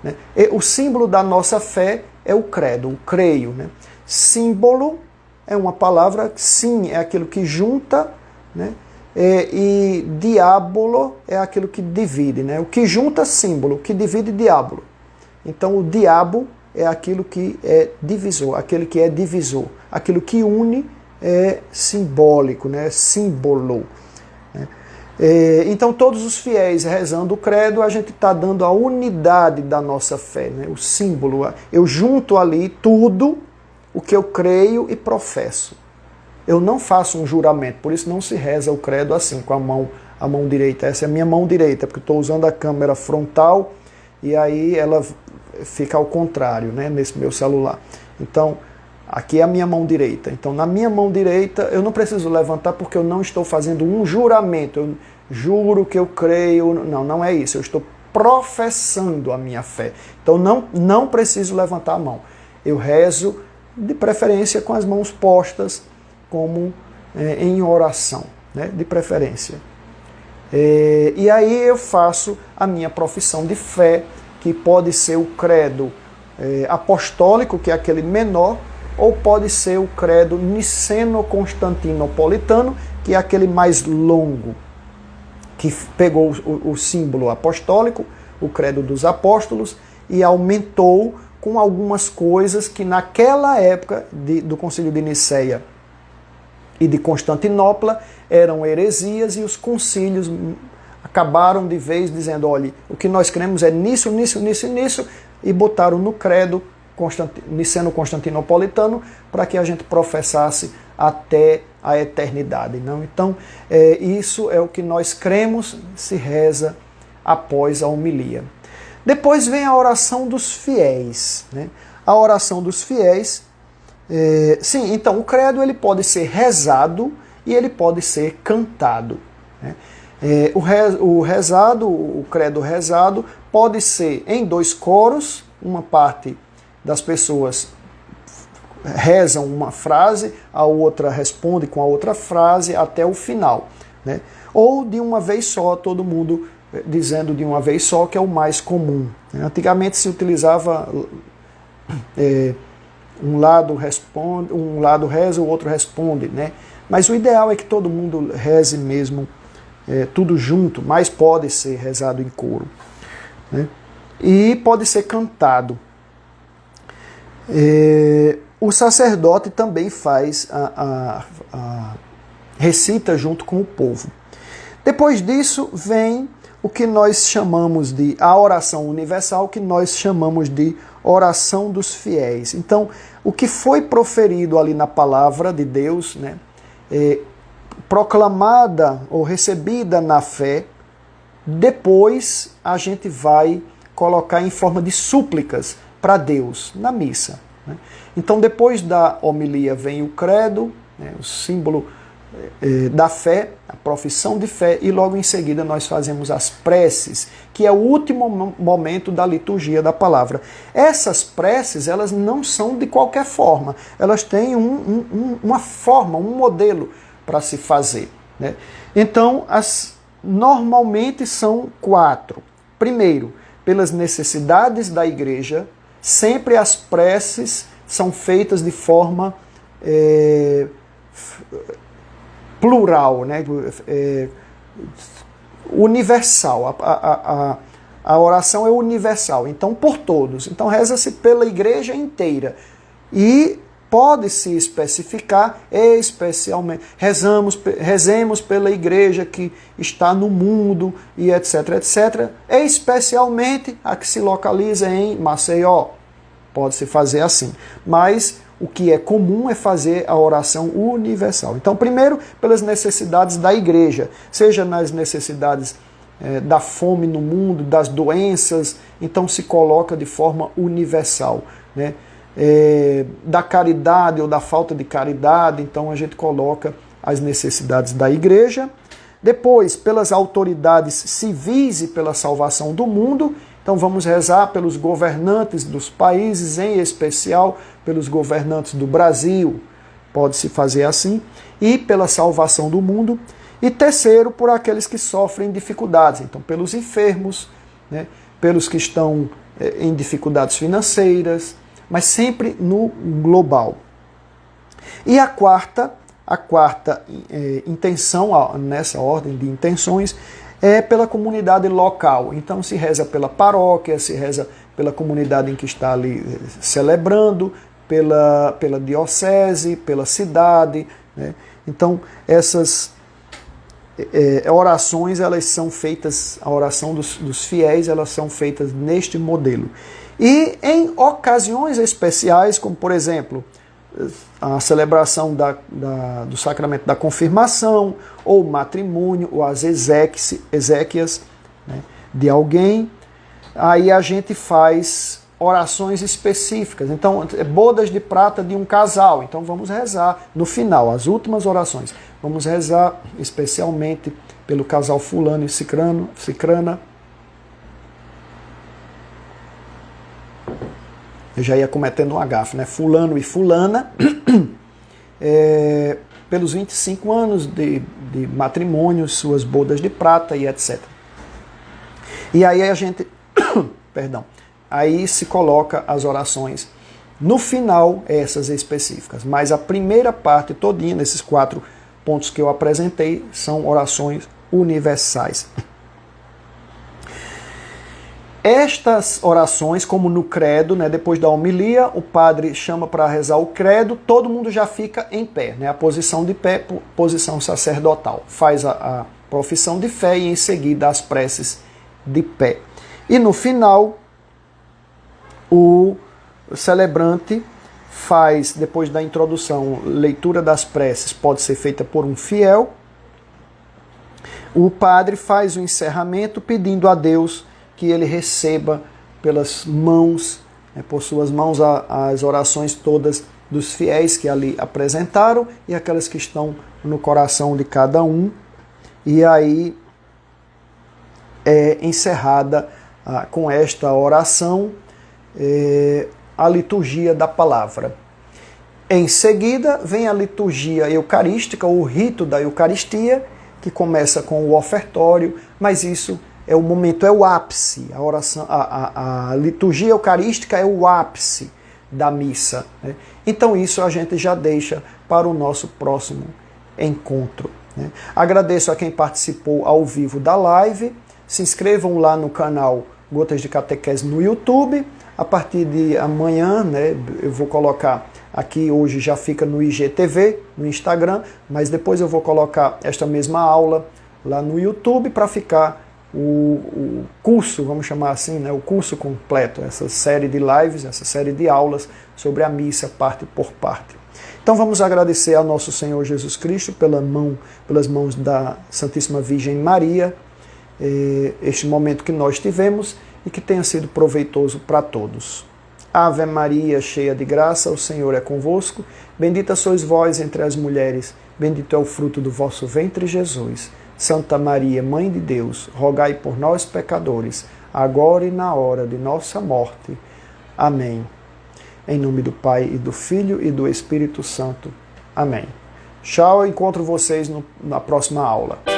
Speaker 1: né? O símbolo da nossa fé é o credo, o creio, né? Símbolo é uma palavra, sim, é aquilo que junta, né? E diábolo é aquilo que divide, né? O que junta, símbolo, o que divide, diábolo. Então o diabo é aquilo que é divisor, aquele que é divisor. Aquilo que une é simbólico, né? Símbolo, né? Então todos os fiéis rezando o credo, a gente está dando a unidade da nossa fé, né? O símbolo. Eu junto ali tudo o que eu creio e professo. Eu não faço um juramento, por isso não se reza o credo assim, com a mão direita. Essa é a minha mão direita, porque estou usando a câmera frontal e aí ela fica ao contrário, né, nesse meu celular. Então, aqui é a minha mão direita. Então, na minha mão direita, eu não preciso levantar porque eu não estou fazendo um juramento. Eu juro que eu creio. Não é isso. Eu estou professando a minha fé. Então, não preciso levantar a mão. Eu rezo, de preferência, com as mãos postas, como em oração, né, de preferência. E aí eu faço a minha profissão de fé, que pode ser o credo apostólico, que é aquele menor, ou pode ser o credo niceno-constantinopolitano, que é aquele mais longo, que pegou o símbolo apostólico, o credo dos apóstolos, e aumentou com algumas coisas que naquela época do Concílio de Nicéia e de Constantinopla eram heresias, e os concílios acabaram de vez dizendo, olha, o que nós cremos é nisso, nisso, nisso e nisso, e botaram no credo niceno-constantinopolitano para que a gente professasse até a eternidade. Não? Então, isso é o que nós cremos, se reza após a homilia. Depois vem a oração dos fiéis, né? A oração dos fiéis, sim, então o credo ele pode ser rezado e ele pode ser cantado, né? O credo rezado pode ser em 2 coros, uma parte das pessoas rezam uma frase, a outra responde com a outra frase até o final, né? Ou de uma vez só, todo mundo dizendo de uma vez só, que é o mais comum. Antigamente se utilizava um lado responde, um lado reza, o outro responde, né? Mas o ideal é que todo mundo reze mesmo, tudo junto, mas pode ser rezado em coro, né? E pode ser cantado. O sacerdote também faz recita junto com o povo. Depois disso vem o que nós chamamos de a oração universal, que nós chamamos de oração dos fiéis. Então, o que foi proferido ali na palavra de Deus, né, proclamada ou recebida na fé, depois a gente vai colocar em forma de súplicas para Deus na missa, né? Então, depois da homilia vem o credo, né, o símbolo da fé, a profissão de fé, e logo em seguida nós fazemos as preces, que é o último momento da liturgia da palavra. Essas preces, elas não são de qualquer forma, elas têm uma forma, um modelo para se fazer, né? Então, normalmente são 4. Primeiro, pelas necessidades da igreja, sempre as preces são feitas de forma plural, né? Universal. A oração é universal, então por todos. Então reza-se pela igreja inteira. E pode-se especificar especialmente. Rezemos pela igreja que está no mundo e etc, etc. Especialmente a que se localiza em Maceió. Pode-se fazer assim. Mas o que é comum é fazer a oração universal. Então, primeiro, pelas necessidades da igreja, seja nas necessidades da fome no mundo, das doenças, então se coloca de forma universal, né? Da caridade ou da falta de caridade, então a gente coloca as necessidades da igreja. Depois, pelas autoridades civis e pela salvação do mundo, então vamos rezar pelos governantes dos países, em especial pelos governantes do Brasil, pode-se fazer assim, e pela salvação do mundo. E terceiro, por aqueles que sofrem dificuldades, então pelos enfermos, né, pelos que estão em dificuldades financeiras, mas sempre no global. E a quarta intenção, nessa ordem de intenções, é pela comunidade local. Então se reza pela paróquia, se reza pela comunidade em que está ali celebrando, pela diocese, pela cidade, né? Então essas orações, elas são feitas, a oração dos fiéis, elas são feitas neste modelo. E em ocasiões especiais, como por exemplo, a celebração do sacramento da confirmação, ou matrimônio, ou as exéquias, né, de alguém, aí a gente faz orações específicas. Então, bodas de prata de um casal, então vamos rezar no final, as últimas orações. Vamos rezar especialmente pelo casal fulano e cicrana. Eu já ia cometendo um agafe, né? Fulano e fulana, pelos 25 anos de matrimônio, suas bodas de prata e etc. E aí a gente, aí se coloca as orações no final, essas específicas. Mas a primeira parte todinha, nesses 4 pontos que eu apresentei, são orações universais. Estas orações, como no credo, né, depois da homilia, o padre chama para rezar o credo, todo mundo já fica em pé, né, a posição de pé, posição sacerdotal. Faz a profissão de fé e em seguida as preces de pé. E no final, o celebrante faz, depois da introdução, leitura das preces, pode ser feita por um fiel. O padre faz o encerramento pedindo a Deus que ele receba pelas mãos, por suas mãos, as orações todas dos fiéis que ali apresentaram e aquelas que estão no coração de cada um. E aí é encerrada com esta oração a liturgia da palavra. Em seguida vem a liturgia eucarística, o rito da Eucaristia, que começa com o ofertório, mas isso é o momento, é o ápice. A oração, a liturgia eucarística é o ápice da missa, né? Então isso a gente já deixa para o nosso próximo encontro, né? Agradeço a quem participou ao vivo da live. Se inscrevam lá no canal Gotas de Catequese no YouTube. A partir de amanhã, né, eu vou colocar aqui, hoje já fica no IGTV, no Instagram, mas depois eu vou colocar esta mesma aula lá no YouTube para ficar o curso, vamos chamar assim, né, o curso completo, essa série de lives, essa série de aulas sobre a missa, parte por parte. Então vamos agradecer ao nosso Senhor Jesus Cristo pelas mãos da Santíssima Virgem Maria, este momento que nós tivemos e que tenha sido proveitoso para todos. Ave Maria, cheia de graça, o Senhor é convosco, bendita sois vós entre as mulheres, bendito é o fruto do vosso ventre, Jesus. Santa Maria, Mãe de Deus, rogai por nós, pecadores, agora e na hora de nossa morte. Amém. Em nome do Pai, e do Filho, e do Espírito Santo. Amém. Tchau, encontro vocês na próxima aula.